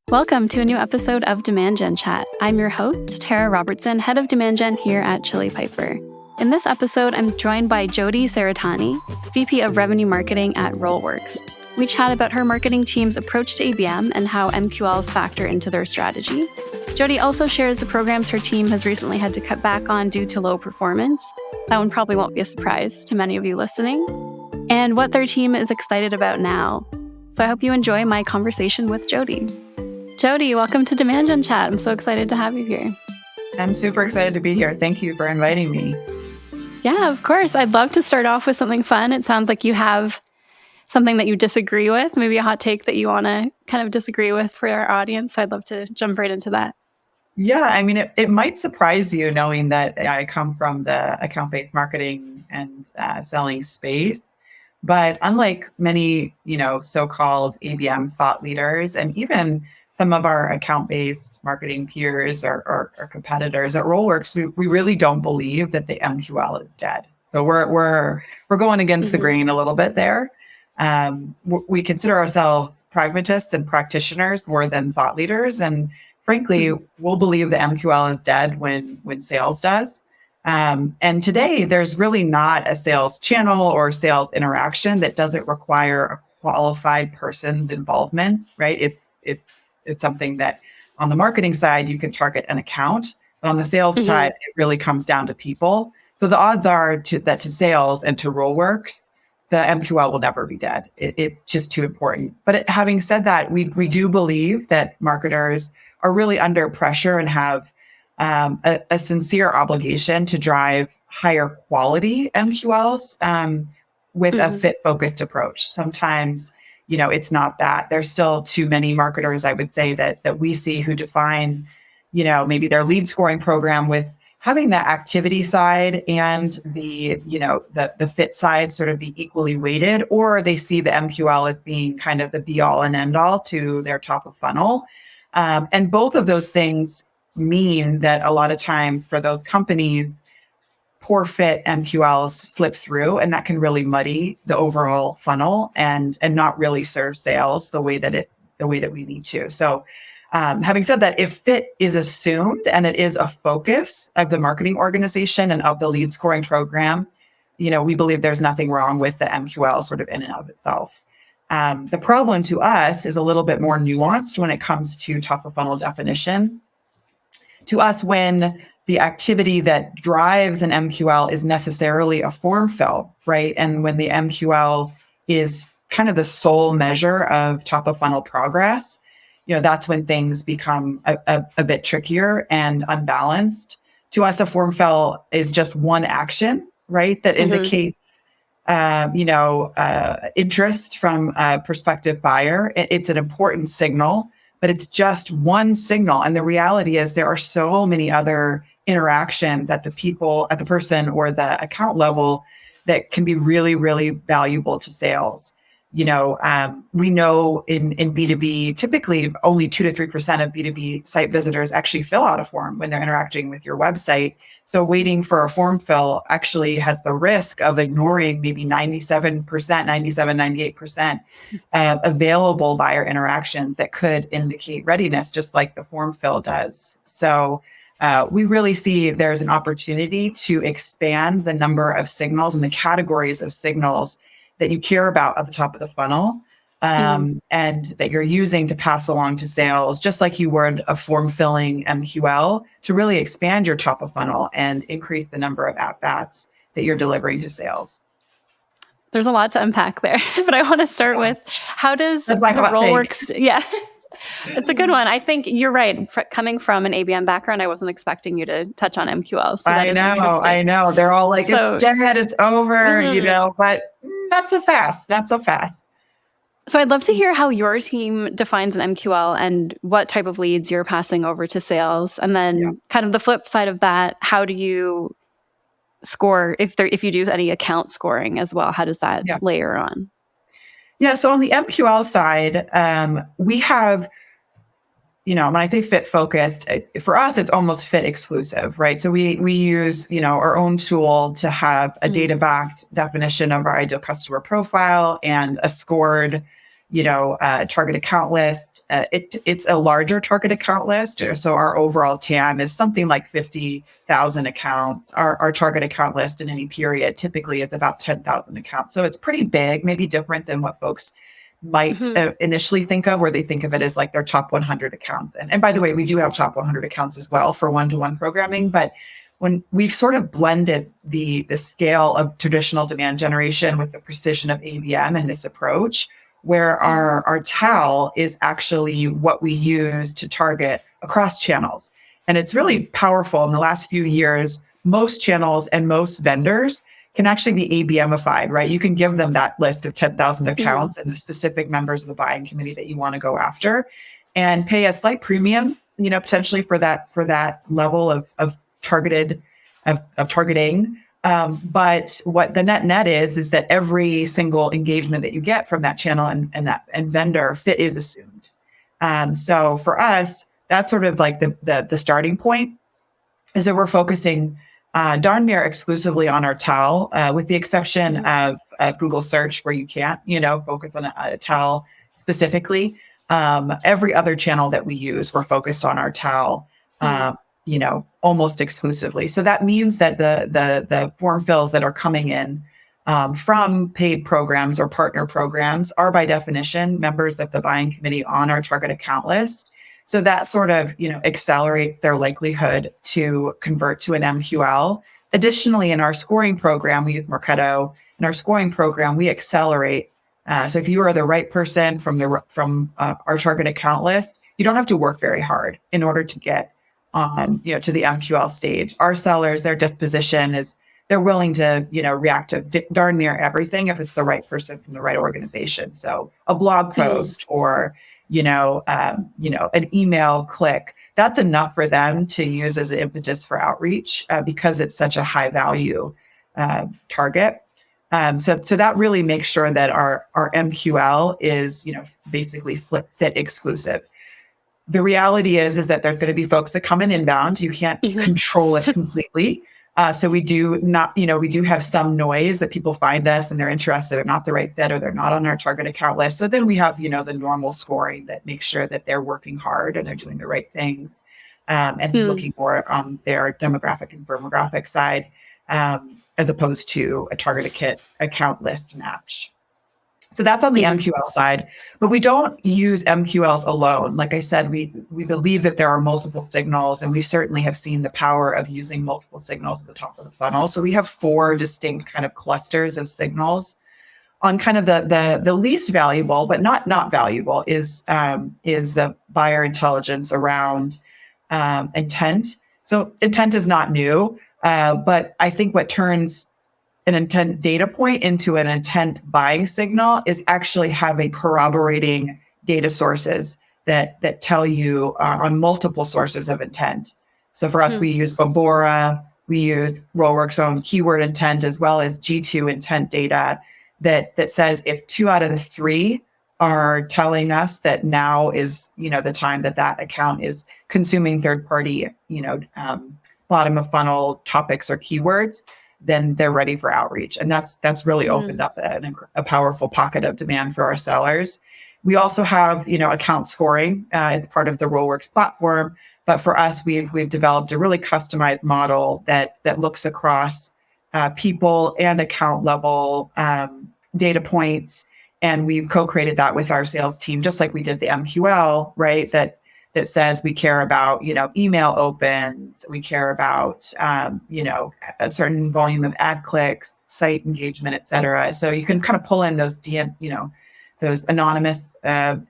Welcome to a new episode of Demand Gen Chat. I'm your host, Tara Robertson, head of Demand Gen here at Chili Piper. In this episode, I'm joined by Jodi Cerretani, VP of Revenue Marketing at RollWorks. We chat about her marketing team's approach to ABM and how MQLs factor into their strategy. Jodi also shares the programs her team has recently had to cut back on due to low performance. That one probably won't be a surprise to many of you listening. And what their team is excited about now. So I hope you enjoy my conversation with Jodi. Jodi, welcome to Demand Gen Chat. I'm so excited to have you here. I'm super excited to be here. Thank you for inviting me. Yeah, of course. I'd love to start off with something fun. It sounds like you have something that you disagree with, maybe a hot take that you want to kind of disagree with for our audience. So I'd love to jump right into that. Yeah, I mean, it might surprise you knowing that I come from the account-based marketing and selling space. But unlike many, so-called ABM thought leaders, and even some of our account-based marketing peers or competitors at RollWorks, we really don't believe that the MQL is dead. So we're going against the grain a little bit there. We consider ourselves pragmatists and practitioners more than thought leaders, and frankly, we'll believe the MQL is dead when sales does. And today, there's really not a sales channel or sales interaction that doesn't require a qualified person's involvement, right? It's something that on the marketing side, you can target an account, but on the sales side, it really comes down to people. So the odds are that to sales and to RollWorks, the MQL will never be dead. It's just too important. But having said that, we do believe that marketers are really under pressure and have a sincere obligation to drive higher quality MQLs with a fit-focused approach. Sometimes, it's not that. There's still too many marketers, I would say, that we see who define, maybe their lead scoring program with having that activity side and the fit side sort of be equally weighted, or they see the MQL as being kind of the be-all and end-all to their top of funnel. And both of those things mean that a lot of times for those companies, poor fit MQLs slip through, and that can really muddy the overall funnel and not really serve sales the way that we need to. So having said that, if fit is assumed and it is a focus of the marketing organization and of the lead scoring program, we believe there's nothing wrong with the MQL sort of in and of itself. The problem to us is a little bit more nuanced when it comes to top of funnel definition. To us, when the activity that drives an MQL is necessarily a form fill, right? And when the MQL is kind of the sole measure of top of funnel progress, that's when things become a bit trickier and unbalanced. To us, a form fill is just one action, right? That indicates interest from a prospective buyer. It's an important signal, but it's just one signal. And the reality is there are so many other interactions at the person or the account level that can be really, really valuable to sales. We know in B2B, typically only 2 to 3% of B2B site visitors actually fill out a form when they're interacting with your website. So waiting for a form fill actually has the risk of ignoring maybe 98% available buyer interactions that could indicate readiness, just like the form fill does. So we really see there's an opportunity to expand the number of signals and the categories of signals that you care about at the top of the funnel and that you're using to pass along to sales, just like you would a form filling MQL, to really expand your top of funnel and increase the number of at-bats that you're delivering to sales. There's a lot to unpack there, but I want to start with how does the RollWorks... Yeah, it's a good one. I think you're right. Coming from an ABM background, I wasn't expecting you to touch on MQLs. So I know. They're all like, it's dead, it's over, but not so fast. So I'd love to hear how your team defines an MQL and what type of leads you're passing over to sales. And then kind of the flip side of that, how do you score, if you do any account scoring as well, how does that layer on? Yeah, so on the MQL side, we have, when I say fit focused, for us, it's almost fit exclusive, right? So we use, our own tool to have a data-backed definition of our ideal customer profile and a scored, target account list. it's a larger target account list. So our overall TAM is something like 50,000 accounts. Our target account list in any period typically is about 10,000 accounts. So it's pretty big, maybe different than what folks might initially think of, where they think of it as like their top 100 accounts. And by the way, we do have top 100 accounts as well for one-to-one programming, but when we've sort of blended the scale of traditional demand generation with the precision of ABM and this approach, where our TAL is actually what we use to target across channels. And it's really powerful. In the last few years, most channels and most vendors can actually be ABMified, right? You can give them that list of 10,000 accounts and the specific members of the buying committee that you want to go after, and pay a slight premium, potentially for that level of targeting. But what the net is that every single engagement that you get from that channel and vendor fit is assumed. So for us, that's sort of like the starting point, is that we're focusing darn near exclusively on our TAL, with the exception of Google search, where you can't, focus on a TAL specifically. Every other channel that we use, we're focused on our TAL, almost exclusively. So that means that the form fills that are coming in from paid programs or partner programs are by definition members of the buying committee on our target account list. So that sort of, accelerates their likelihood to convert to an MQL. Additionally, in our scoring program, we use Marketo. In our scoring program, we accelerate. So if you are the right person from our target account list, you don't have to work very hard in order to get on, to the MQL stage. Our sellers, their disposition is they're willing to, react to darn near everything if it's the right person from the right organization. So a blog post or, an email click, that's enough for them to use as an impetus for outreach, because it's such a high value target. So that really makes sure that our MQL is, basically fit exclusive. The reality is that there's going to be folks that come in inbound. You can't control it completely. So we do have some noise that people find us and they're interested, they're not the right fit, or they're not on our target account list. So then we have, the normal scoring that makes sure that they're working hard and they're doing the right things, and looking more on their demographic and firmographic side, as opposed to a target account list match. So that's on the MQL side, but we don't use MQLs alone. Like I said, we believe that there are multiple signals, and we certainly have seen the power of using multiple signals at the top of the funnel. So we have 4 distinct kind of clusters of signals. On kind of the least valuable, but not valuable, is the buyer intelligence around intent. So intent is not new, but I think what turns an intent data point into an intent buying signal is actually having corroborating data sources that tell you on multiple sources of intent. So for us, we use Bobora, we use RollWorks' own keyword intent, as well as G2 intent data that says if 2 out of the 3 are telling us that now is, the time that account is consuming third-party, bottom of funnel topics or keywords, then they're ready for outreach. And that's really opened up a powerful pocket of demand for our sellers. We also have, account scoring. It's part of the RollWorks platform. But for us, we've developed a really customized model that looks across people and account level data points. And we've co-created that with our sales team, just like we did the MQL, right? That says we care about, email opens, we care about, a certain volume of ad clicks, site engagement, et cetera. So you can kind of pull in those, those anonymous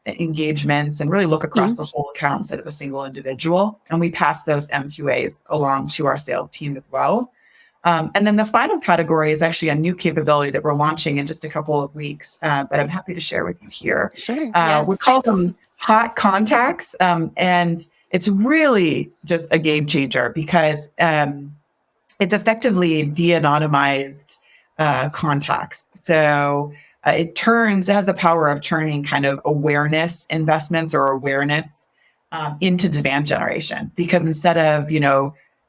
engagements and really look across the whole account instead of a single individual. And we pass those MQAs along to our sales team as well. And then the final category is actually a new capability that we're launching in just a couple of weeks, but I'm happy to share with you here. Sure. We call them hot contacts. And it's really just a game changer because it's effectively de-anonymized contacts. So it has the power of turning kind of awareness investments or awareness into demand generation. Because instead of,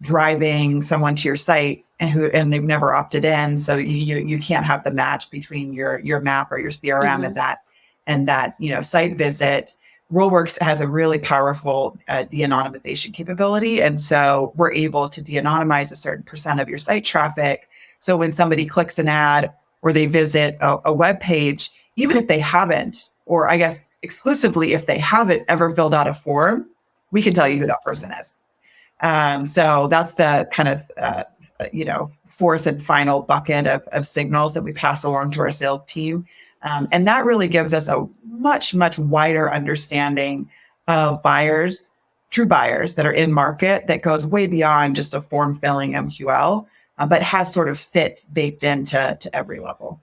driving someone to your site and they've never opted in, so you can't have the match between your map or your CRM and that site visit. RollWorks has a really powerful de-anonymization capability. And so we're able to de-anonymize a certain percent of your site traffic. So when somebody clicks an ad or they visit a web page, even if they haven't, or I guess exclusively if they haven't ever filled out a form, we can tell you who that person is. So that's the kind of, fourth and final bucket of signals that we pass along to our sales team. And that really gives us a much, much wider understanding of buyers, true buyers that are in market that goes way beyond just a form filling MQL, but has sort of fit baked into every level.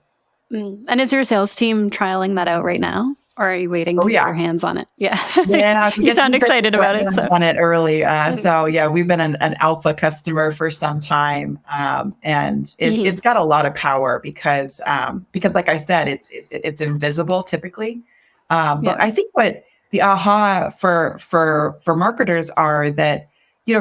And is your sales team trialing that out right now? Or are you waiting to get your hands on it? Yeah. Yeah. You sound excited about it. So. On it early. So yeah, we've been an alpha customer for some time. And it's got a lot of power because like I said, it's invisible typically. But I think what the aha for marketers are that,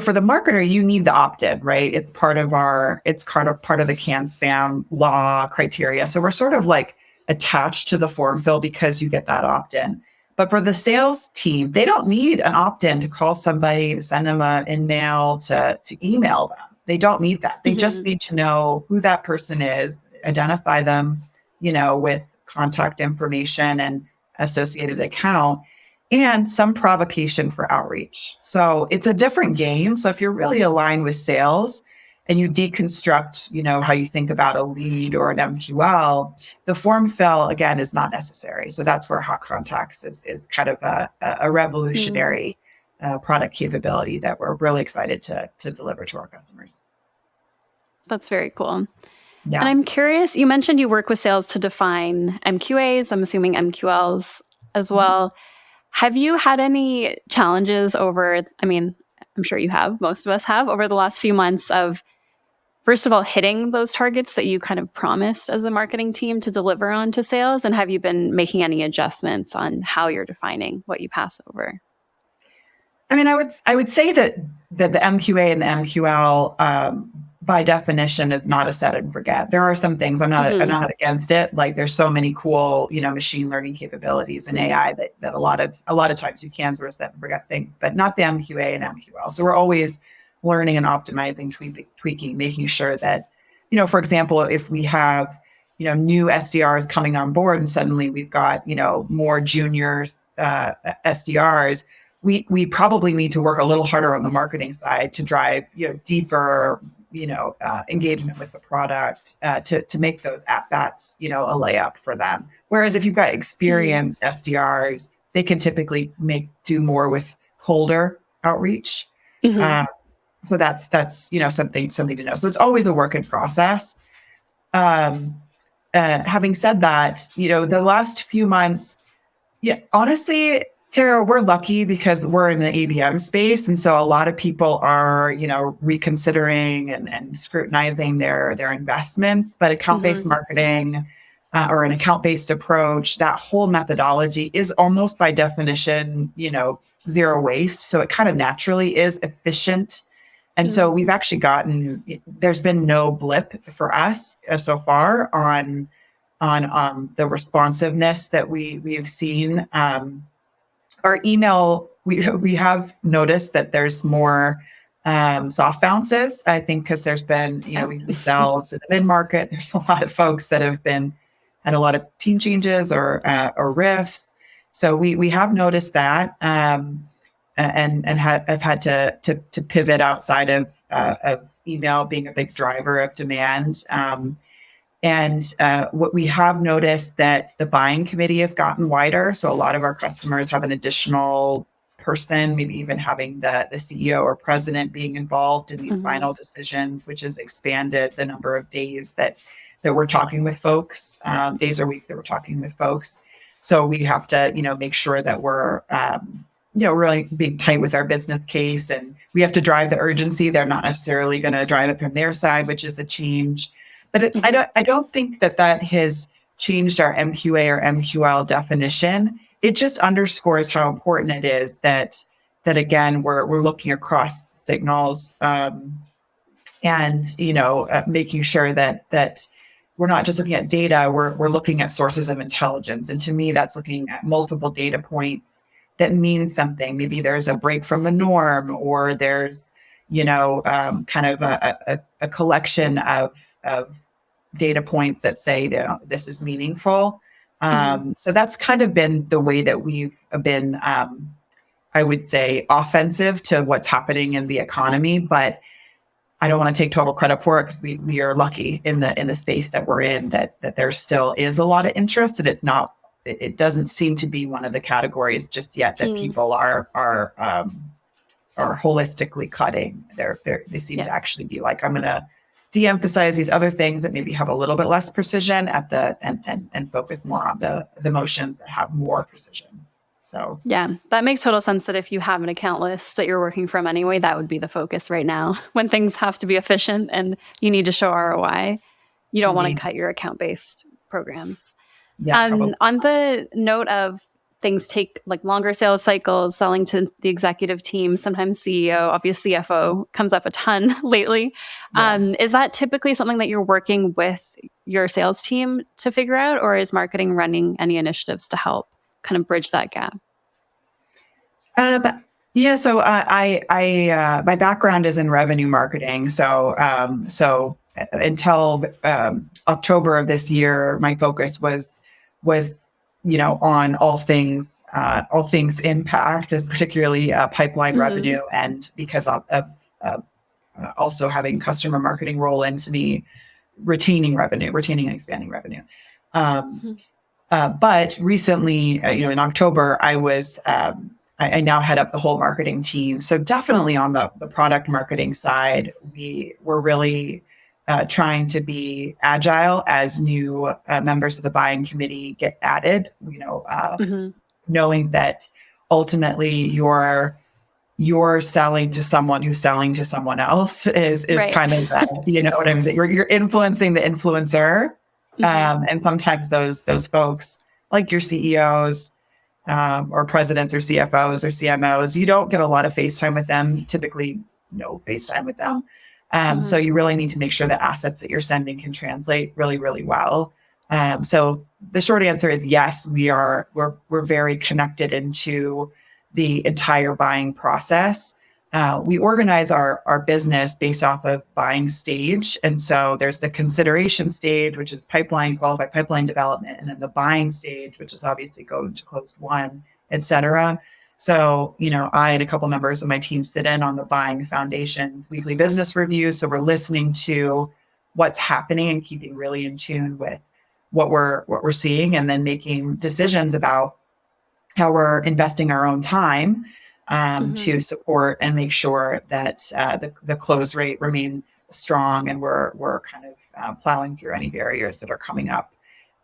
for the marketer, you need the opt-in, right? It's part of the CAN-SPAM law criteria. So we're sort of like attached to the form fill because you get that opt-in. But for the sales team, they don't need an opt-in to call somebody, to send them an email, to email them. They don't need that. They just need to know who that person is, identify them, with contact information and associated account, and some provocation for outreach. So it's a different game. So if you're really aligned with sales and you deconstruct, how you think about a lead or an MQL, the form fill, again, is not necessary. So that's where Hot Contacts is kind of a revolutionary product capability that we're really excited to deliver to our customers. That's very cool. Yeah. And I'm curious, you mentioned you work with sales to define MQAs, I'm assuming MQLs as well. Have you had any challenges I'm sure you have, most of us have, over the last few months of, first of all, hitting those targets that you kind of promised as a marketing team to deliver on to sales? And have you been making any adjustments on how you're defining what you pass over? I would say that the MQA and the MQL, by definition, is not a set and forget. There are some things I'm not against it. Like there's so many cool, machine learning capabilities and AI that a lot of times you can sort of set and forget things, but not the MQA and MQL. So we're always learning and optimizing, tweaking, making sure that, for example, if we have, new SDRs coming on board and suddenly we've got, more juniors, SDRs, we probably need to work a little harder on the marketing side to drive, deeper, engagement with the product, to make those at-bats, a layup for them. Whereas if you've got experienced SDRs, they can typically do more with colder outreach. So that's something to know. So it's always a work in process. Having said that, the last few months, honestly, Tara, we're lucky because we're in the ABM space. And so a lot of people are, reconsidering and scrutinizing their investments. But account-based marketing or an account-based approach, that whole methodology is almost by definition, zero waste. So it kind of naturally is efficient. And so we've actually there's been no blip for us so far on the responsiveness that we've seen. Our email, we have noticed that there's more soft bounces, I think, because there's been, we sell to the mid-market. There's a lot of folks that have had a lot of team changes or rifts. So we have noticed that and have had to pivot outside of email being a big driver of demand. And what we have noticed that the buying committee has gotten wider. So a lot of our customers have an additional person, maybe even having the CEO or president being involved in these final decisions, which has expanded the number of days that we're talking with folks, days or weeks that we're talking with folks. So we have to, make sure that we're, really being tight with our business case, and we have to drive the urgency. They're not necessarily going to drive it from their side, which is a change. But I don't think that has changed our MQA or MQL definition. It just underscores how important it is that again, we're looking across signals, and making sure that we're not just looking at data, we're looking at sources of intelligence. And to me, that's looking at multiple data points that means something. Maybe there's a break from the norm, or there's, kind of a collection of data points that say that this is meaningful. So that's kind of been the way that we've been, I would say, offensive to what's happening in the economy, but I don't want to take total credit for it, because we are lucky in the space that we're in, that there still is a lot of interest, and it doesn't seem to be one of the categories just yet that people are holistically cutting. They seem to actually be like, I'm going to de-emphasize these other things that maybe have a little bit less precision and focus more on the motions that have more precision. So yeah, that makes total sense, that if you have an account list that you're working from anyway, that would be the focus right now. When things have to be efficient and you need to show ROI, you don't want to cut your account-based programs. Yeah, on the note of things take like longer sales cycles, selling to the executive team, sometimes CEO, obviously CFO comes up a ton lately. Yes. Is that typically something that you're working with your sales team to figure out, or is marketing running any initiatives to help kind of bridge that gap? So I my background is in revenue marketing. So until October of this year, my focus was on all things impact, as particularly pipeline revenue, and because of also having customer marketing roll into the retaining and expanding revenue. But recently, in October, I now head up the whole marketing team. So definitely on the product marketing side, we're really trying to be agile as new members of the buying committee get added, knowing that ultimately you're selling to someone who's selling to someone else is right. Kind of that, what I'm saying? You're influencing the influencer. And sometimes those folks, like your CEOs, or presidents or CFOs or CMOs, you don't get a lot of FaceTime with them, typically no FaceTime with them. So you really need to make sure the assets that you're sending can translate really, really well. So the short answer is yes, we're very connected into the entire buying process. We organize our business based off of buying stage. And so there's the consideration stage, which is qualified pipeline development, and then the buying stage, which is obviously going to closed won, et cetera. So, I and a couple members of my team sit in on the buying foundation's weekly business review. So we're listening to what's happening and keeping really in tune with what we're seeing, and then making decisions about how we're investing our own time to support and make sure that the close rate remains strong, and we're kind of plowing through any barriers that are coming up.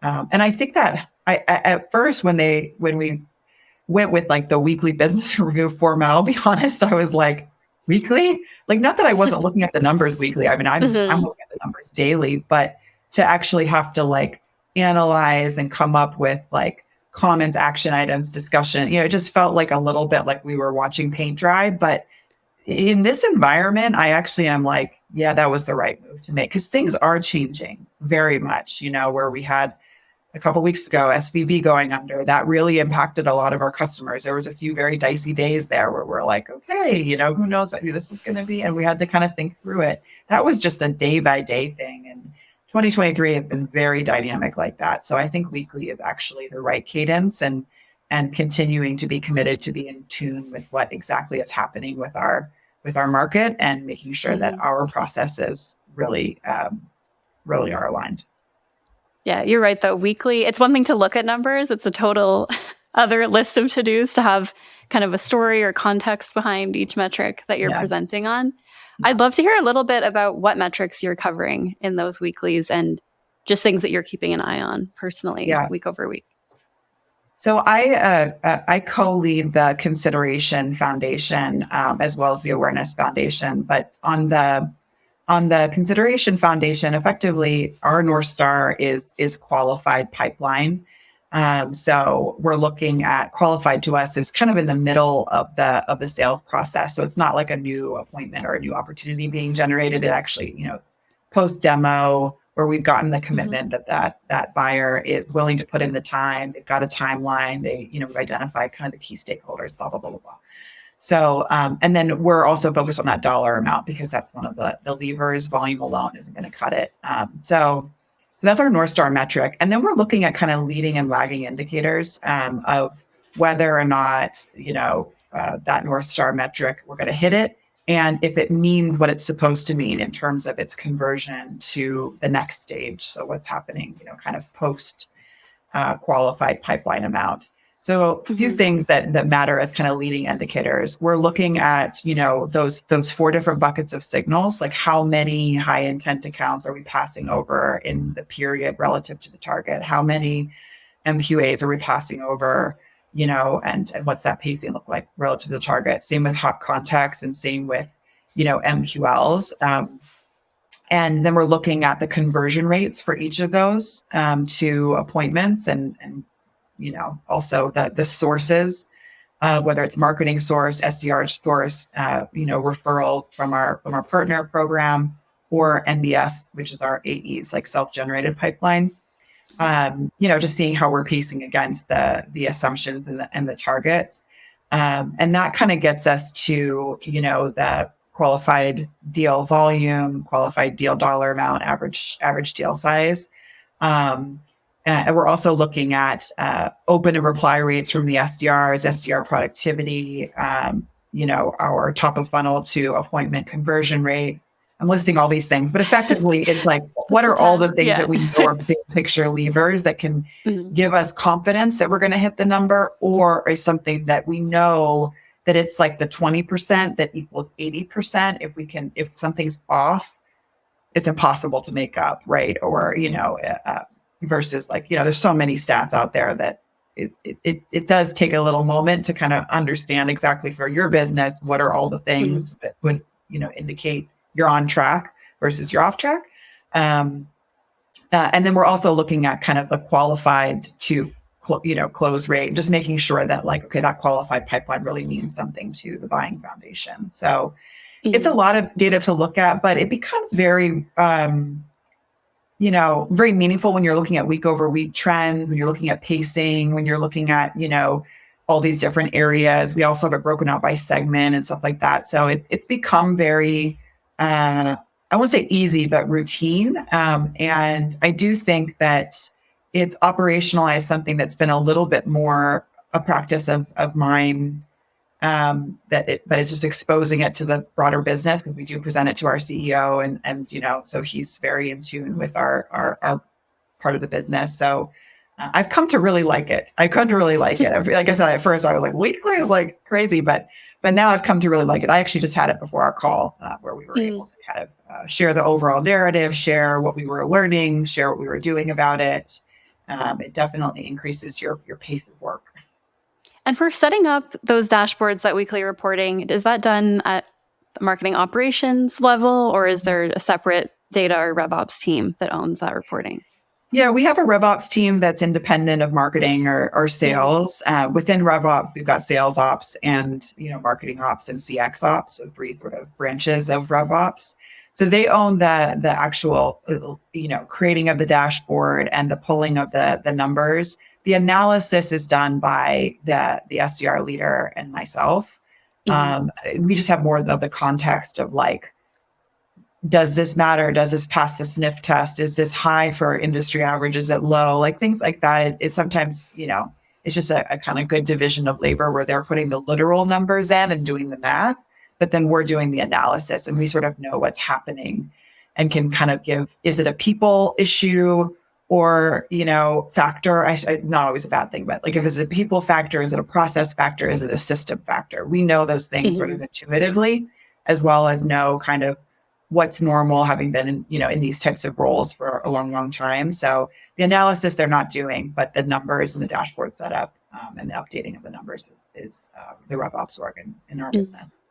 And I think that at first when we went with like the weekly business review format, I'll be honest, I was like, weekly? Like, not that I wasn't looking at the numbers weekly. I mean, I'm looking at the numbers daily, but to actually have to like analyze and come up with like comments, action items, discussion, it just felt like a little bit like we were watching paint dry. But in this environment, I actually am like, yeah, that was the right move to make, because things are changing very much, where we had a couple of weeks ago, SVB going under, that really impacted a lot of our customers. There was a few very dicey days there where we're like, okay, who knows who this is going to be? And we had to kind of think through it. That was just a day by day thing. And 2023 has been very dynamic like that. So I think weekly is actually the right cadence, and continuing to be committed to be in tune with what exactly is happening with our market, and making sure that our processes really are aligned. Yeah, you're right though. Weekly, it's one thing to look at numbers. It's a total other list of to-dos to have kind of a story or context behind each metric that you're presenting on. I'd love to hear a little bit about what metrics you're covering in those weeklies, and just things that you're keeping an eye on personally, week over week. So I co-lead the Consideration Foundation as well as the Awareness Foundation. But on the Consideration Foundation, effectively, our North Star is qualified pipeline. So we're looking at qualified to us is kind of in the middle of the sales process. So it's not like a new appointment or a new opportunity being generated. It actually, it's post demo, where we've gotten the commitment that buyer is willing to put in the time. They've got a timeline. We've identified kind of the key stakeholders, blah, blah, blah, blah, blah. So, and then we're also focused on that dollar amount because that's one of the levers. Volume alone isn't going to cut it. So that's our North Star metric. And then we're looking at kind of leading and lagging indicators of whether or not, that North Star metric, we're going to hit it. And if it means what it's supposed to mean in terms of its conversion to the next stage. So what's happening, kind of post qualified pipeline amount. So a few things that matter as kind of leading indicators. We're looking at, those 4 different buckets of signals, like how many high intent accounts are we passing over in the period relative to the target? How many MQAs are we passing over, and what's that pacing look like relative to the target? Same with hot contacts and same with, MQLs. And then we're looking at the conversion rates for each of those to appointments and also the sources, whether it's marketing source, SDR source, referral from our partner program, or NBS, which is our AEs, like self-generated pipeline. Just seeing how we're pacing against the assumptions and the targets. And that kind of gets us to, the qualified deal volume, qualified deal dollar amount, average deal size. And we're also looking at open and reply rates from the SDRs, SDR productivity, our top of funnel to appointment conversion rate. I'm listing all these things, but effectively it's like, what are all the things that we know are big picture levers that can give us confidence that we're going to hit the number, or is something that we know that it's like the 20% that equals 80%. If something's off, it's impossible to make up, right? Or, versus like, there's so many stats out there that it does take a little moment to kind of understand exactly for your business, what are all the things that would, indicate you're on track versus you're off track. And then we're also looking at kind of the qualified to, close rate, just making sure that like, okay, that qualified pipeline really means something to the buying foundation. So it's a lot of data to look at, but it becomes very, very meaningful when you're looking at week over week trends, when you're looking at pacing, when you're looking at, all these different areas. We also have it broken out by segment and stuff like that. So it's become very, I won't say easy, but routine. And I do think that it's operationalized something that's been a little bit more a practice of mine, but it's just exposing it to the broader business because we do present it to our CEO and so he's very in tune with our part of the business. So I've come to really like it. Like I said, at first I was like, weekly is like crazy, but now I've come to really like it. I actually just had it before our call where we were able to kind of share the overall narrative, share what we were learning, share what we were doing about it. It definitely increases your pace of work. And for setting up those dashboards, that weekly reporting, is that done at the marketing operations level, or is there a separate data or RevOps team that owns that reporting? Yeah, we have a RevOps team that's independent of marketing or sales. Within RevOps, we've got sales ops and marketing ops and CX ops, so 3 sort of branches of RevOps. So they own the actual creating of the dashboard and the pulling of the numbers. The analysis is done by the SDR leader and myself. We just have more of the context of like, does this matter? Does this pass the sniff test? Is this high for industry average? Is it low? Like things like that. It's sometimes, it's just a kind of good division of labor where they're putting the literal numbers in and doing the math, but then we're doing the analysis and we sort of know what's happening and can kind of give, is it a people issue or, factor? Not always a bad thing, but like if it's a people factor, is it a process factor? Is it a system factor? We know those things sort of intuitively, as well as know kind of what's normal, having been in these types of roles for a long, long time. So the analysis they're not doing, but the numbers and the dashboard setup and the updating of the numbers is the RevOps org in our business.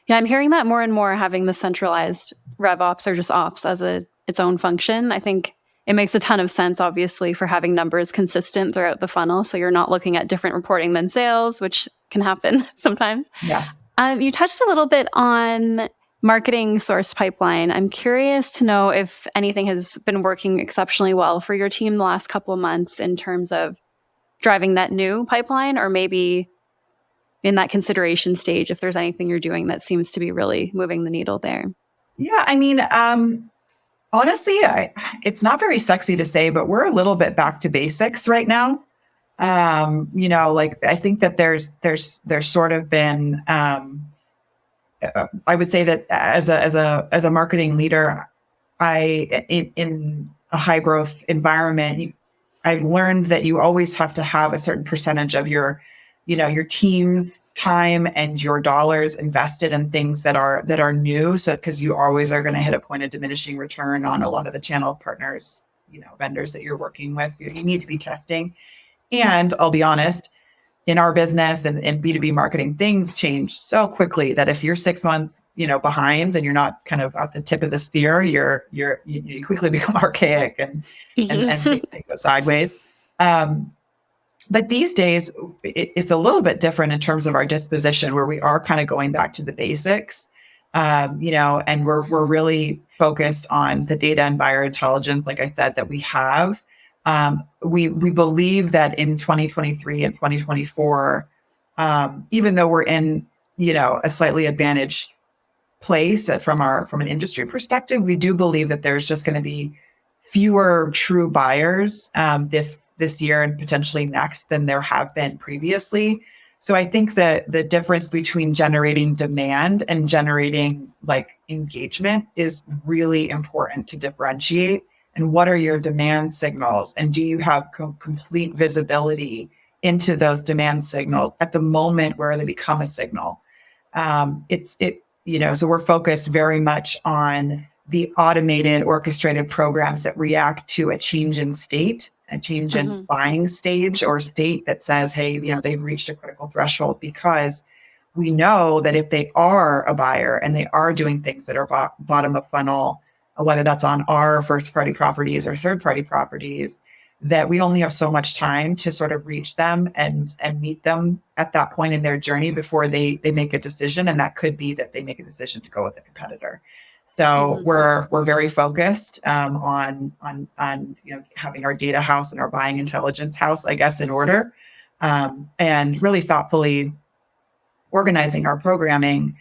Yeah, I'm hearing that more and more, having the centralized RevOps or just ops as its own function. I think it makes a ton of sense, obviously, for having numbers consistent throughout the funnel. So you're not looking at different reporting than sales, which can happen sometimes. Yes. You touched a little bit on marketing source pipeline. I'm curious to know if anything has been working exceptionally well for your team the last couple of months in terms of driving that new pipeline, or maybe in that consideration stage, if there's anything you're doing that seems to be really moving the needle there. Yeah, I mean, honestly, it's not very sexy to say, but we're a little bit back to basics right now. Like I think that there's sort of been, I would say that as a marketing leader, in a high growth environment, I've learned that you always have to have a certain percentage of your team's time and your dollars invested in things that are new. So, because you always are going to hit a point of diminishing return on a lot of the channels, partners, vendors that you're working with. You need to be testing. And I'll be honest, in our business and in B2B marketing, things change so quickly that if you're 6 months, behind and you're not kind of at the tip of the spear, you quickly become archaic and things go sideways. But these days, it's a little bit different in terms of our disposition, where we are kind of going back to the basics, and we're really focused on the data and buyer intelligence, like I said, that we have. We believe that in 2023 and 2024, even though we're in a slightly advantaged place from an industry perspective, we do believe that there's just going to be fewer true buyers this year and potentially next than there have been previously. So I think that the difference between generating demand and generating engagement is really important to differentiate. And what are your demand signals? And do you have complete visibility into those demand signals at the moment where they become a signal? So we're focused very much on the automated, orchestrated programs that react to a change in state, a change in buying stage or state that says, hey, they've reached a critical threshold, because we know that if they are a buyer and they are doing things that are bottom of funnel, whether that's on our first party properties or third party properties, that we only have so much time to sort of reach them and meet them at that point in their journey before they make a decision. And that could be that they make a decision to go with a competitor. So we're very focused on having our data house and our buying intelligence house, I guess, in order, and really thoughtfully organizing our programming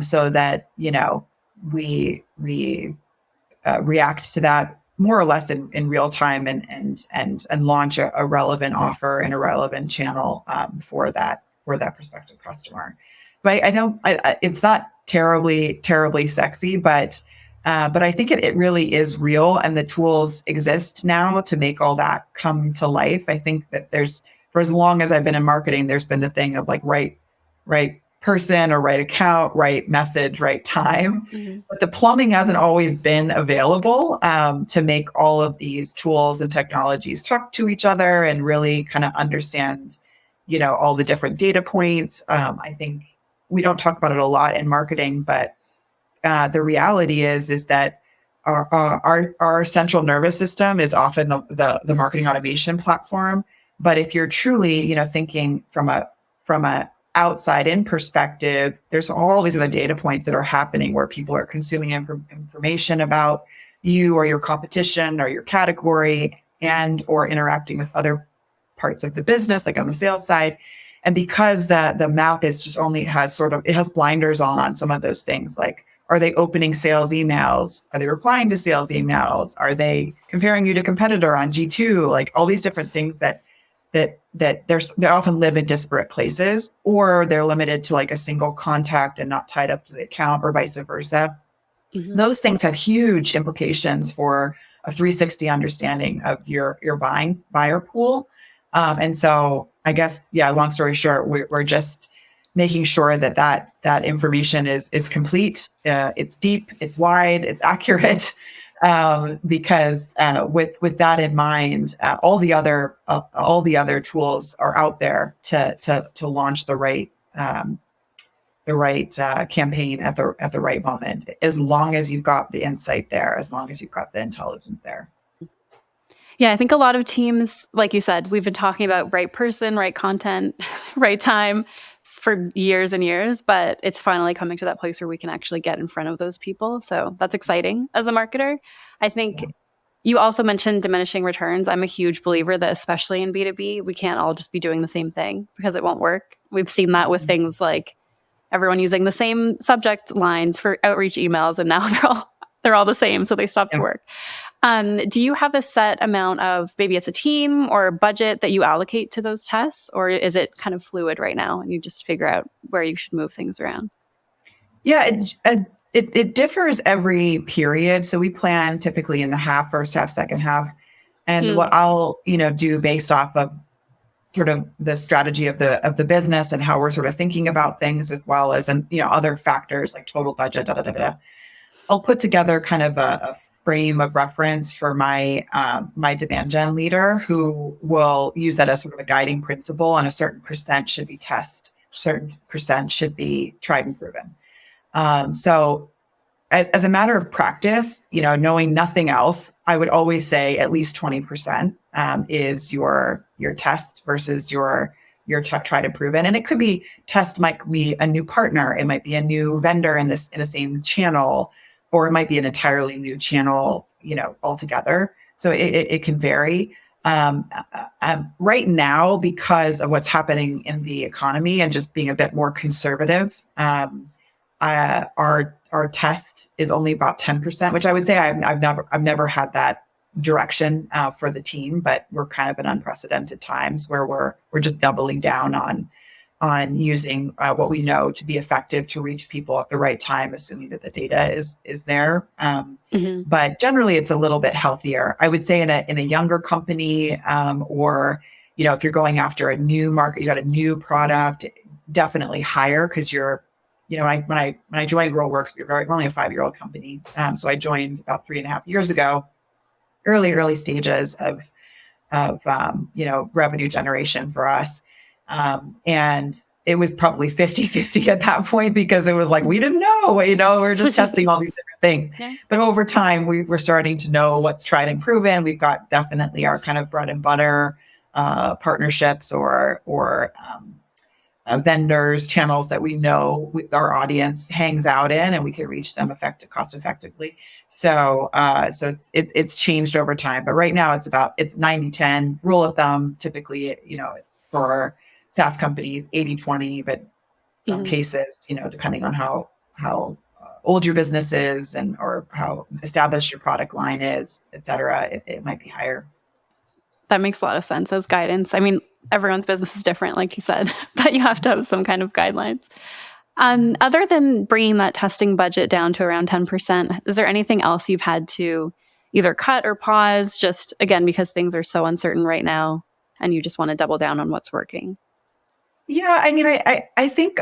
so that we react to that more or less in real time and launch a relevant offer in a relevant channel for that prospective customer. So I know it's not terribly sexy, but I think it really is real, and the tools exist now to make all that come to life. I think that for as long as I've been in marketing, there's been the thing of right person or right account, right message, right time. Mm-hmm. But the plumbing hasn't always been available to make all of these tools and technologies talk to each other and really kind of understand, all the different data points. I think we don't talk about it a lot in marketing, but the reality is that our central nervous system is often the marketing automation platform. But if you're truly, thinking from a outside in perspective, there's all these other data points that are happening where people are consuming information about you or your competition or your category and or interacting with other parts of the business, like on the sales side. And because the map is just only has it has blinders on some of those things, like, are they opening sales emails? Are they replying to sales emails? Are they comparing you to competitor on G2? Like all these different things that they often live in disparate places, or they're limited to a single contact and not tied up to the account, or vice versa. Mm-hmm. Those things have huge implications for a 360 understanding of your buyer pool. And so I guess, long story short, we're just making sure that information is complete. It's deep, it's wide, it's accurate. Because with that in mind, all the other tools are out there to launch the right campaign at the right moment. As long as you've got the insight there, as long as you've got the intelligence there. Yeah, I think a lot of teams, like you said, we've been talking about right person, right content, right time for years and years, but it's finally coming to that place where we can actually get in front of those people. So that's exciting as a marketer. I think you also mentioned diminishing returns. I'm a huge believer that, especially in B2B, we can't all just be doing the same thing because it won't work. We've seen that with things like everyone using the same subject lines for outreach emails, and now they're all the same, so they stop to Yeah. work. Do you have a set amount of, maybe it's a team or a budget that you allocate to those tests, or is it kind of fluid right now and you just figure out where you should move things around? Yeah, it differs every period. So we plan typically in the half, first half, second half. And what I'll, do based off of sort of the strategy of the business and how we're sort of thinking about things, as well as, and other factors like total budget, da da da da. I'll put together kind of a frame of reference for my demand gen leader, who will use that as sort of a guiding principle, and a certain percent should be certain percent should be tried and proven. So as a matter of practice, knowing nothing else, I would always say at least 20% is your test versus your tried and proven. And it could be might be a new partner, it might be a new vendor in the same channel, or it might be an entirely new channel, altogether. So it can vary. Right now, because of what's happening in the economy and just being a bit more conservative, our test is only about 10%, which I would say I've never had that direction for the team, but we're kind of in unprecedented times where we're just doubling down on using what we know to be effective to reach people at the right time, assuming that the data is there. But generally, it's a little bit healthier. I would say in a younger company, or if you're going after a new market, you got a new product, definitely higher, because you're. When I joined RollWorks, we're only a 5-year-old company. So I joined about 3.5 years ago, early stages of revenue generation for us. And it was probably 50-50 at that point, because it was like, we didn't know, we're just testing all these different things. Yeah. But over time, we're starting to know what's tried and proven. We've got definitely our kind of bread and butter partnerships or vendors, channels that we know our audience hangs out in, and we can reach them cost effectively. So it's changed over time, but right now it's 90-10 rule of thumb. Typically, for SaaS companies, 80-20, but some cases, depending on how old your business is or how established your product line is, et cetera, it might be higher. That makes a lot of sense as guidance. I mean, everyone's business is different, like you said, but you have to have some kind of guidelines. Other than bringing that testing budget down to around 10%, is there anything else you've had to either cut or pause, just again, because things are so uncertain right now and you just want to double down on what's working? Yeah, I mean, I think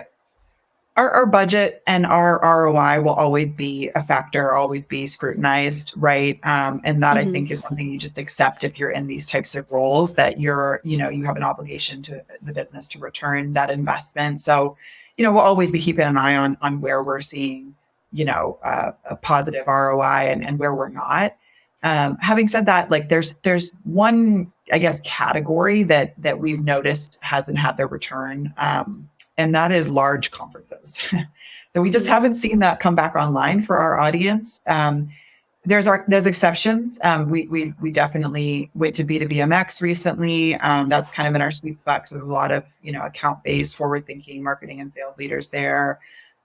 our budget and our ROI will always be a factor, always be scrutinized, right? And that I think is something you just accept if you're in these types of roles, that you have an obligation to the business to return that investment. So, we'll always be keeping an eye on where we're seeing, a positive ROI and where we're not. Having said that, like there's one, I guess, category that we've noticed hasn't had their return. And that is large conferences. So we just haven't seen that come back online for our audience. There's exceptions. We definitely went to B2BMX recently. That's kind of in our sweet spot. So there's a lot of, account-based, forward-thinking marketing and sales leaders there.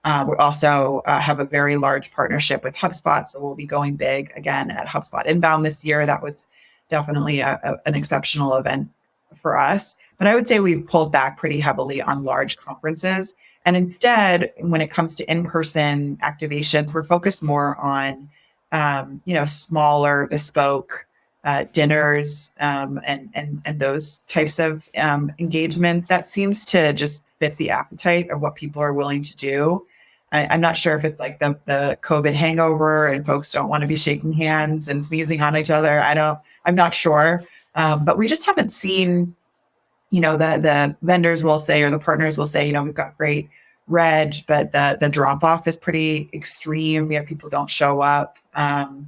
We also have a very large partnership with HubSpot. So we'll be going big again at HubSpot Inbound this year. That was definitely an exceptional event for us. But I would say we've pulled back pretty heavily on large conferences. And instead, when it comes to in-person activations, we're focused more on, smaller bespoke dinners and those types of engagements. That seems to just fit the appetite of what people are willing to do. I'm not sure if it's like the COVID hangover and folks don't want to be shaking hands and sneezing on each other. I'm not sure. But we just haven't seen, the vendors will say, or the partners will say, we've got great reg, but the drop off is pretty extreme. We have people don't show up. And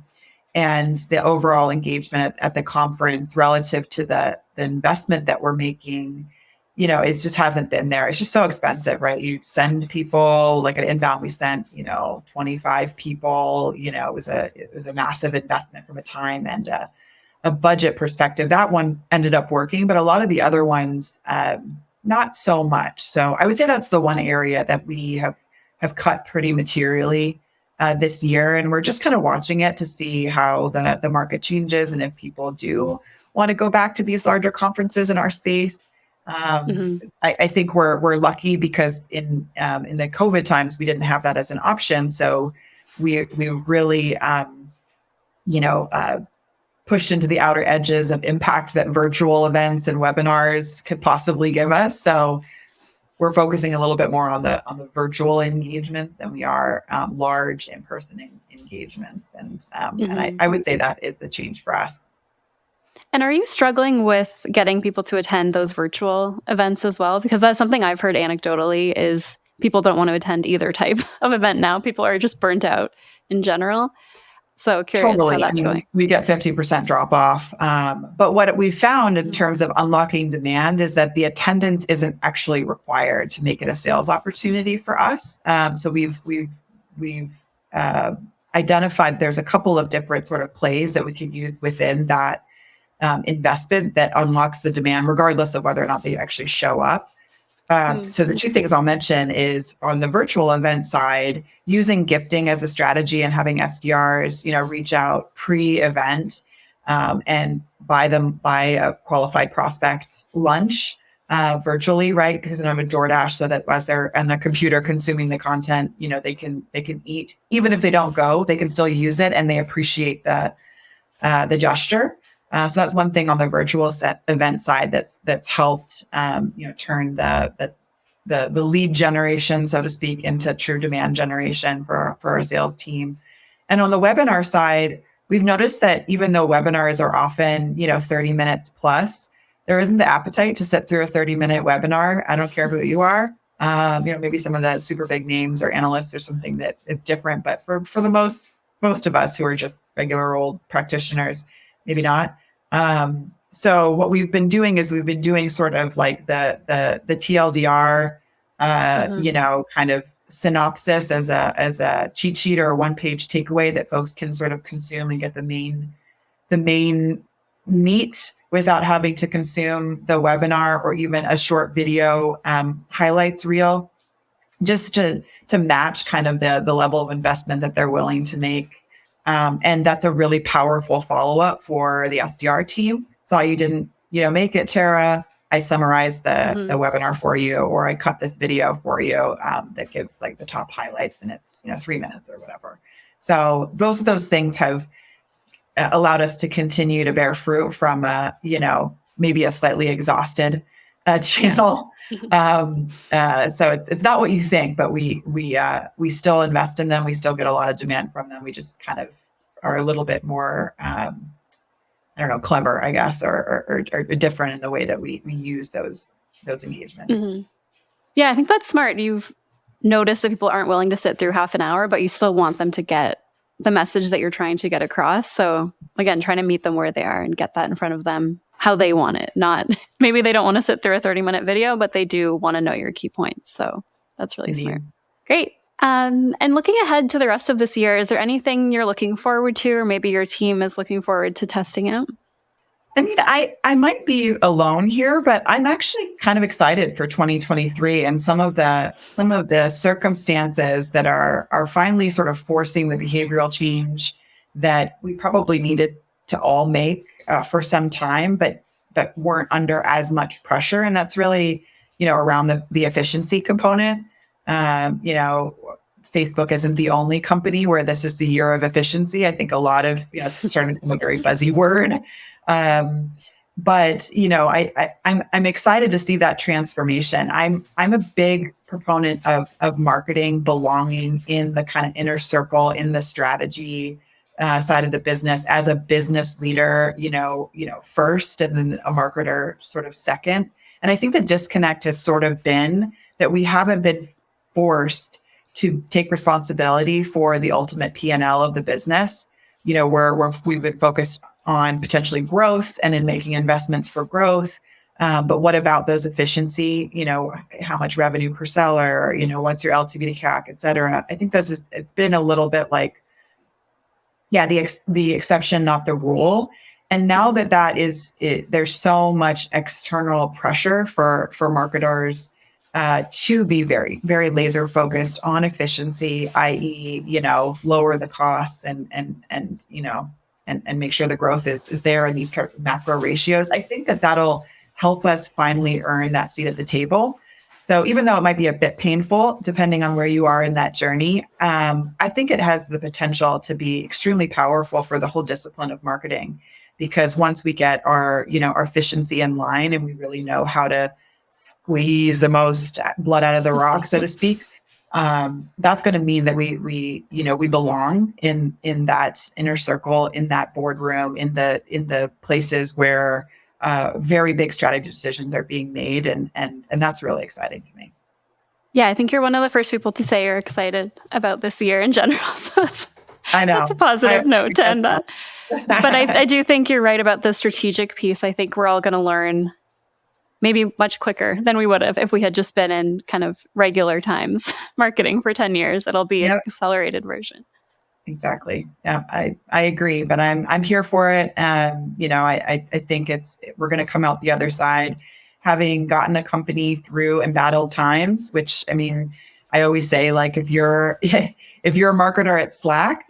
and the overall engagement at the conference relative to the investment that we're making, it just hasn't been there. It's just so expensive, right? You send people, like at Inbound, we sent, 25 people, it was a massive investment from a time and a budget perspective. That one ended up working, but a lot of the other ones, not so much. So I would say that's the one area that we have cut pretty materially this year. And we're just kind of watching it to see how the market changes and if people do want to go back to these larger conferences in our space. I think we're lucky because in the COVID times, we didn't have that as an option. So we really, pushed into the outer edges of impact that virtual events and webinars could possibly give us. So we're focusing a little bit more on the virtual engagements than we are large in-person engagements. And I would say that is a change for us. And are you struggling with getting people to attend those virtual events as well? Because that's something I've heard anecdotally is people don't want to attend either type of event now. People are just burnt out in general. So curious how that's going. We get 50% drop off. But what we found in terms of unlocking demand is that the attendance isn't actually required to make it a sales opportunity for us. So we've identified there's a couple of different sort of plays that we could use within that investment that unlocks the demand, regardless of whether or not they actually show up. So the two things I'll mention is on the virtual event side, using gifting as a strategy and having SDRs, reach out pre-event and buy a qualified prospect lunch virtually, right? Because I'm a DoorDash, so that as they're on the computer consuming the content, they can eat. Even if they don't go, they can still use it and they appreciate the gesture. So that's one thing on the virtual event side that's helped turn the lead generation, so to speak, into true demand generation for our sales team. And on the webinar side, we've noticed that even though webinars are often 30 minutes plus, there isn't the appetite to sit through a 30-minute webinar. I don't care who you are. Maybe some of the super big names or analysts or something that it's different, but for the most of us who are just regular old practitioners, maybe not. So what we've been doing is we've been doing sort of like the TLDR, kind of synopsis as a cheat sheet or a one-page takeaway that folks can sort of consume and get the main meat without having to consume the webinar or even a short video highlights reel, just to match kind of the level of investment that they're willing to make. And that's a really powerful follow-up for the SDR team. Saw you didn't, make it, Tara. I summarized the webinar for you, or I cut this video for you that gives like the top highlights, and it's 3 minutes or whatever. So those things have allowed us to continue to bear fruit from maybe a slightly exhausted channel. So it's not what you think, but we still invest in them. We still get a lot of demand from them. We just kind of are a little bit more, clever, I guess, or different in the way that we use those engagements. Mm-hmm. Yeah, I think that's smart. You've noticed that people aren't willing to sit through half an hour, but you still want them to get the message that you're trying to get across. So again, trying to meet them where they are and get that in front of them how they want it. Not maybe they don't want to sit through a 30-minute video, but they do want to know your key points. So that's really smart. Great. And looking ahead to the rest of this year, is there anything you're looking forward to, or maybe your team is looking forward to testing out? I mean, I might be alone here, but I'm actually kind of excited for 2023 and some of the circumstances that are finally sort of forcing the behavioral change that we probably needed to all make for some time, but weren't under as much pressure. And that's really, around the efficiency component. Facebook isn't the only company where this is the year of efficiency. I think a lot of, it's starting to become a very buzzy word. But I'm excited to see that transformation. I'm a big proponent of marketing belonging in the kind of inner circle, in the strategy side of the business, as a business leader, first, and then a marketer sort of second. And I think the disconnect has sort of been that we haven't been forced to take responsibility for the ultimate P&L of the business. where we've been focused on potentially growth and in making investments for growth. But what about those efficiency, how much revenue per seller, what's your LTV to CAC, et cetera. I think it's been a little bit like, the exception, not the rule. And now that is it, there's so much external pressure for marketers to be very, very laser focused on efficiency, i.e., lower the costs and make sure the growth is there in these kind of macro ratios. I think that'll help us finally earn that seat at the table. So even though it might be a bit painful, depending on where you are in that journey, I think it has the potential to be extremely powerful for the whole discipline of marketing. Because once we get our efficiency in line and we really know how to squeeze the most blood out of the rock, so to speak, that's going to mean that we belong in that inner circle, in that boardroom, in the places where very big strategy decisions are being made, and that's really exciting to me. Yeah, I think you're one of the first people to say you're excited about this year in general. So I know that's a positive note to end on. But I do think you're right about the strategic piece. I think we're all going to learn maybe much quicker than we would have if we had just been in kind of regular times marketing for 10 years. It'll be an accelerated version. Exactly. Yeah, I agree, but I'm here for it. I think we're going to come out the other side having gotten a company through embattled times, which, I mean, I always say, like, if you're a marketer at Slack,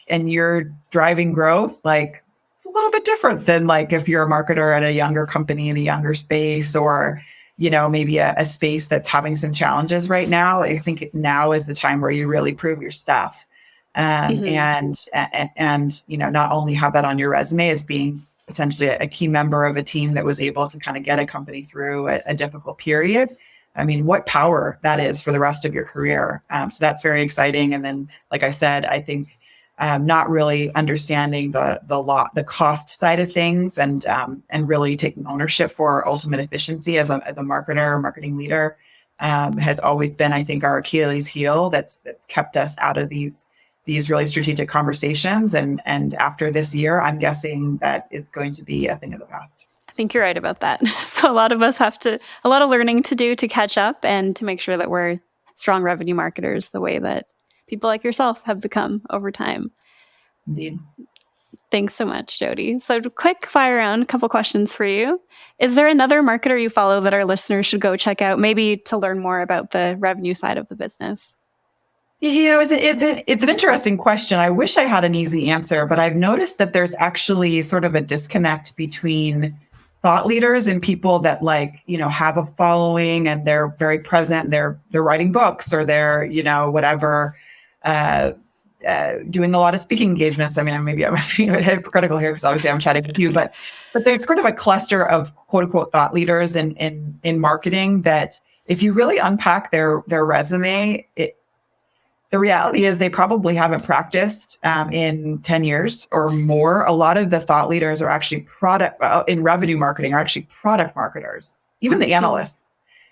and you're driving growth, it's a little bit different than if you're a marketer at a younger company in a younger space, or, maybe a space that's having some challenges right now. I think now is the time where you really prove your stuff. And not only have that on your resume as being potentially a key member of a team that was able to kind of get a company through a difficult period. I mean, what power that is for the rest of your career. So that's very exciting. And then, like I said, I think not really understanding the cost side of things and really taking ownership for ultimate efficiency as a marketer, marketing leader has always been, I think, our Achilles heel that's kept us out of these really strategic conversations. And after this year, I'm guessing that is going to be a thing of the past. I think you're right about that. So a lot of us have a lot of learning to do to catch up and to make sure that we're strong revenue marketers the way that people like yourself have become over time. Indeed. Thanks so much, Jodi. So quick fire round, a couple questions for you. Is there another marketer you follow that our listeners should go check out, maybe to learn more about the revenue side of the business? It's an interesting question. I wish I had an easy answer, but I've noticed that there's actually sort of a disconnect between thought leaders and people that have a following and they're very present. They're writing books or they're, whatever, doing a lot of speaking engagements. I mean, maybe I'm being a bit hypocritical here because obviously I'm chatting with you, but there's sort of a cluster of quote unquote thought leaders in marketing that if you really unpack their resume, the reality is they probably haven't practiced in 10 years or more. A lot of the thought leaders are actually in revenue marketing are actually product marketers, even the analysts.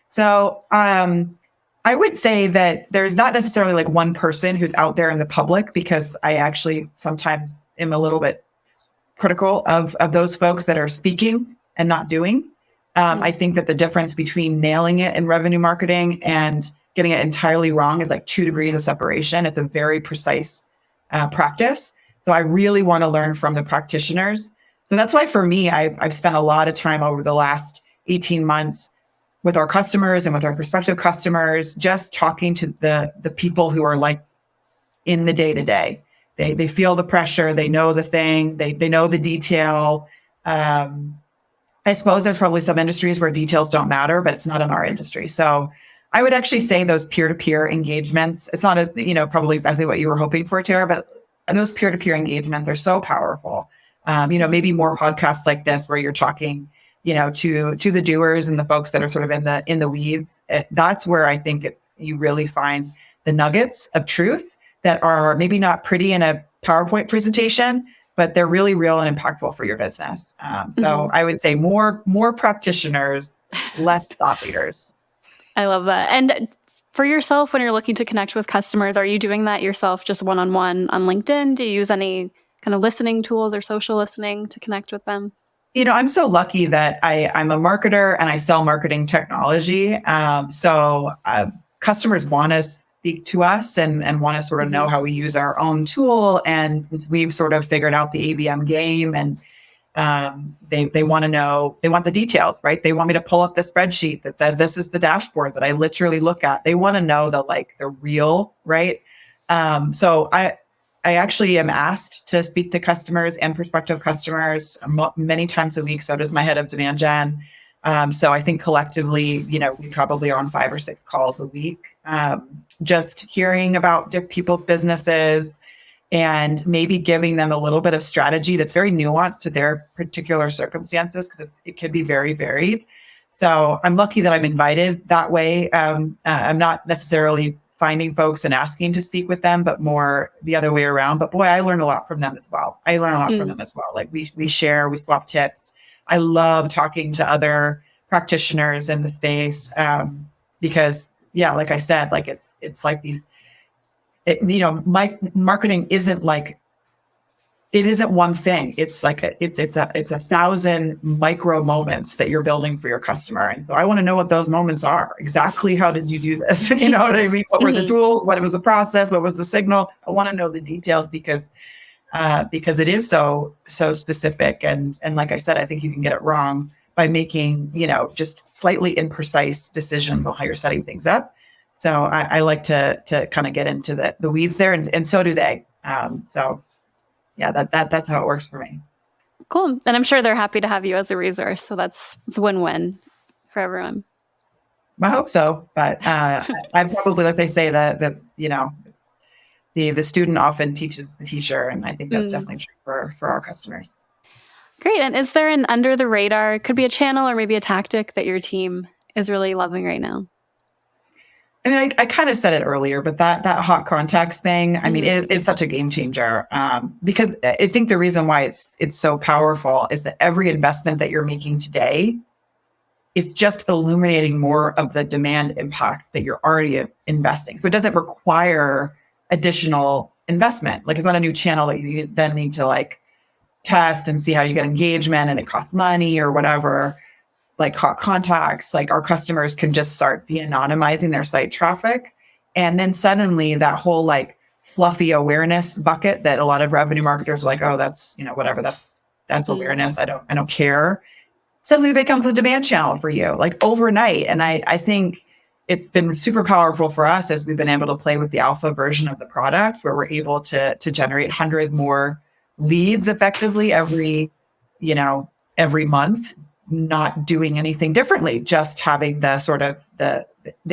So I would say that there's not necessarily one person who's out there in the public, because I actually sometimes am a little bit critical of those folks that are speaking and not doing. I think that the difference between nailing it in revenue marketing and getting it entirely wrong is 2 degrees of separation. It's a very precise practice. So I really want to learn from the practitioners. So that's why for me, I've spent a lot of time over the last 18 months with our customers and with our prospective customers, just talking to the people who are in the day-to-day. They feel the pressure. They know the thing. They know the detail. I suppose there's probably some industries where details don't matter, but it's not in our industry. So I would actually say those peer-to-peer engagements, it's not probably exactly what you were hoping for, Tara, but those peer-to-peer engagements are so powerful. Maybe more podcasts like this where you're talking, to the doers and the folks that are sort of in the weeds. That's where I think you really find the nuggets of truth that are maybe not pretty in a PowerPoint presentation, but they're really real and impactful for your business. So I would say more practitioners, less thought leaders. I love that. And for yourself, when you're looking to connect with customers, are you doing that yourself just one-on-one on LinkedIn? Do you use any kind of listening tools or social listening to connect with them? I'm so lucky that I'm a marketer and I sell marketing technology. So customers want to speak to us and want to sort of know how we use our own tool. And since we've sort of figured out the ABM game, and they want to know, they want the details, right? They want me to pull up the spreadsheet that says this is the dashboard that I literally look at. They want to know the real, right? So I actually am asked to speak to customers and prospective customers many times a week. So does my head of demand gen. So I think collectively, we probably are on 5 or 6 calls a week, just hearing about people's businesses and maybe giving them a little bit of strategy that's very nuanced to their particular circumstances, because it can be very varied. So I'm lucky that I'm invited that way. I'm not necessarily finding folks and asking to speak with them, but more the other way around. But boy, I learn a lot from them as well. Like we share, we swap tips. I love talking to other practitioners in the space, because like I said, like it's like these, my marketing isn't like, it isn't one thing. It's like it's a 1,000 micro moments that you're building for your customer. And so I want to know what those moments are. Exactly. How did you do this? You know what I mean? What were the tools? What was the process? What was the signal? I want to know the details because it is so specific. And like I said, I think you can get it wrong by making, just slightly imprecise decisions on how you're setting things up. So I like to kind of get into the weeds there, and so do they. That's how it works for me. Cool. And I'm sure they're happy to have you as a resource. So it's a win-win for everyone. I hope so. But I probably, like they say, that the student often teaches the teacher. And I think that's definitely true for our customers. Great. And is there an under the radar, could be a channel or maybe a tactic that your team is really loving right now? I mean, I kind of said it earlier, but that hot contacts thing, I mean, it's such a game changer, because I think the reason why it's so powerful is that every investment that you're making today, it's just illuminating more of the demand impact that you're already investing. So it doesn't require additional investment. Like, it's not a new channel that you then need to like test and see how you get engagement and it costs money or whatever. Like hot contacts, like our customers can just start de-anonymizing their site traffic. And then suddenly that whole like fluffy awareness bucket that a lot of revenue marketers are like, oh, that's, whatever, that's awareness. I don't care. Suddenly becomes a demand channel for you, like overnight. And I think it's been super powerful for us as we've been able to play with the alpha version of the product, where we're able to generate hundreds more leads effectively every month, not doing anything differently, just having the sort of the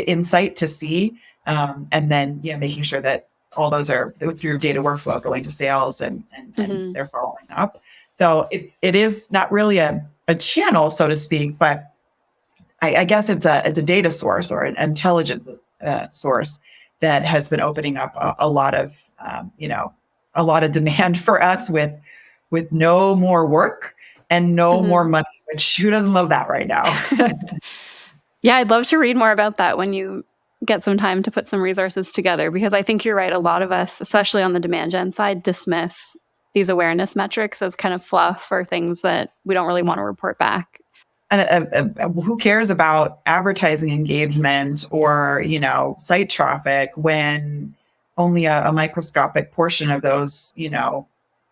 insight to see, and then making sure that all those are through data workflow going to sales and they're following up. So it is not really a channel, so to speak, but I guess it's a data source or an intelligence source that has been opening up a lot of demand for us with no more work and no more money. Which, who doesn't love that right now? Yeah, I'd love to read more about that when you get some time to put some resources together, because I think you're right. A lot of us, especially on the demand gen side, dismiss these awareness metrics as kind of fluff or things that we don't really want to report back. And who cares about advertising engagement or, site traffic when only a microscopic portion of those,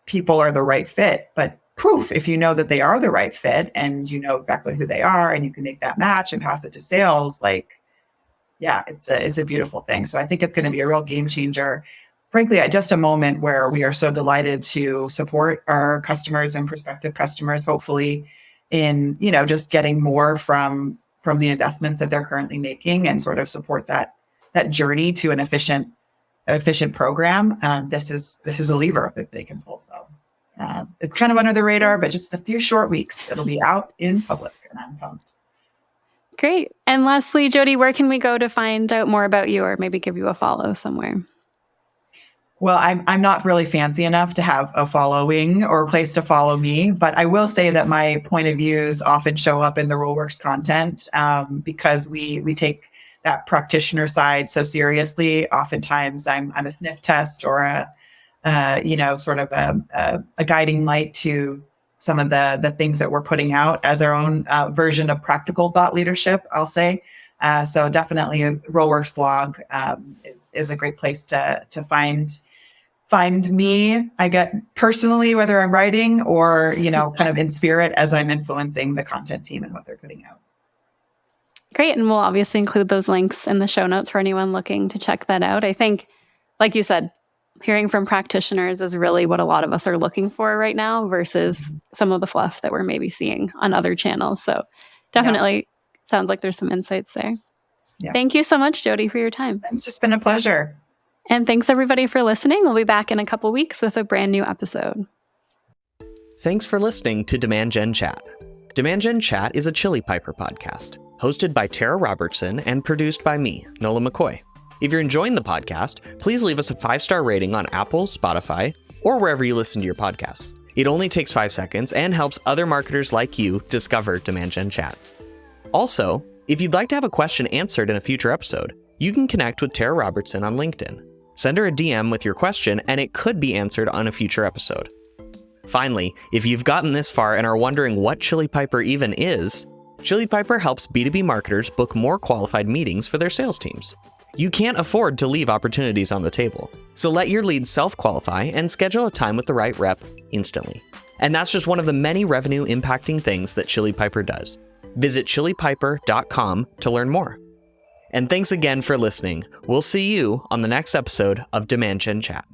people are the right fit? But proof, if you know that they are the right fit and you know exactly who they are and you can make that match and pass it to sales, it's a beautiful thing. So I think it's going to be a real game changer. Frankly, at just a moment where we are so delighted to support our customers and prospective customers, hopefully in, just getting more from the investments that they're currently making and sort of support that journey to an efficient program. This is a lever that they can pull. So it's kind of under the radar, but just a few short weeks, it'll be out in public, and I'm pumped. Great. And lastly, Jodi, where can we go to find out more about you or maybe give you a follow somewhere? Well, I'm not really fancy enough to have a following or a place to follow me, but I will say that my point of views often show up in the RollWorks content, because we take that practitioner side so seriously. Oftentimes I'm a sniff test or sort of a guiding light to some of the things that we're putting out as our own version of practical thought leadership, I'll say. So definitely RollWorks blog is a great place to find me, I get personally, whether I'm writing or, kind of in spirit as I'm influencing the content team and what they're putting out. Great. And we'll obviously include those links in the show notes for anyone looking to check that out. I think, like you said, hearing from practitioners is really what a lot of us are looking for right now versus some of the fluff that we're maybe seeing on other channels. So definitely sounds like there's some insights there. Yeah. Thank you so much, Jodi, for your time. It's just been a pleasure. And thanks everybody for listening. We'll be back in a couple weeks with a brand new episode. Thanks for listening to Demand Gen Chat. Demand Gen Chat is a Chili Piper podcast, hosted by Tara Robertson and produced by me, Nola McCoy. If you're enjoying the podcast, please leave us a 5-star rating on Apple, Spotify, or wherever you listen to your podcasts. It only takes 5 seconds and helps other marketers like you discover Demand Gen Chat. Also, if you'd like to have a question answered in a future episode, you can connect with Tara Robertson on LinkedIn. Send her a DM with your question and it could be answered on a future episode. Finally, if you've gotten this far and are wondering what Chili Piper even is, Chili Piper helps B2B marketers book more qualified meetings for their sales teams. You can't afford to leave opportunities on the table, so let your leads self-qualify and schedule a time with the right rep instantly. And that's just one of the many revenue-impacting things that Chili Piper does. Visit chilipiper.com to learn more. And thanks again for listening. We'll see you on the next episode of Demand Gen Chat.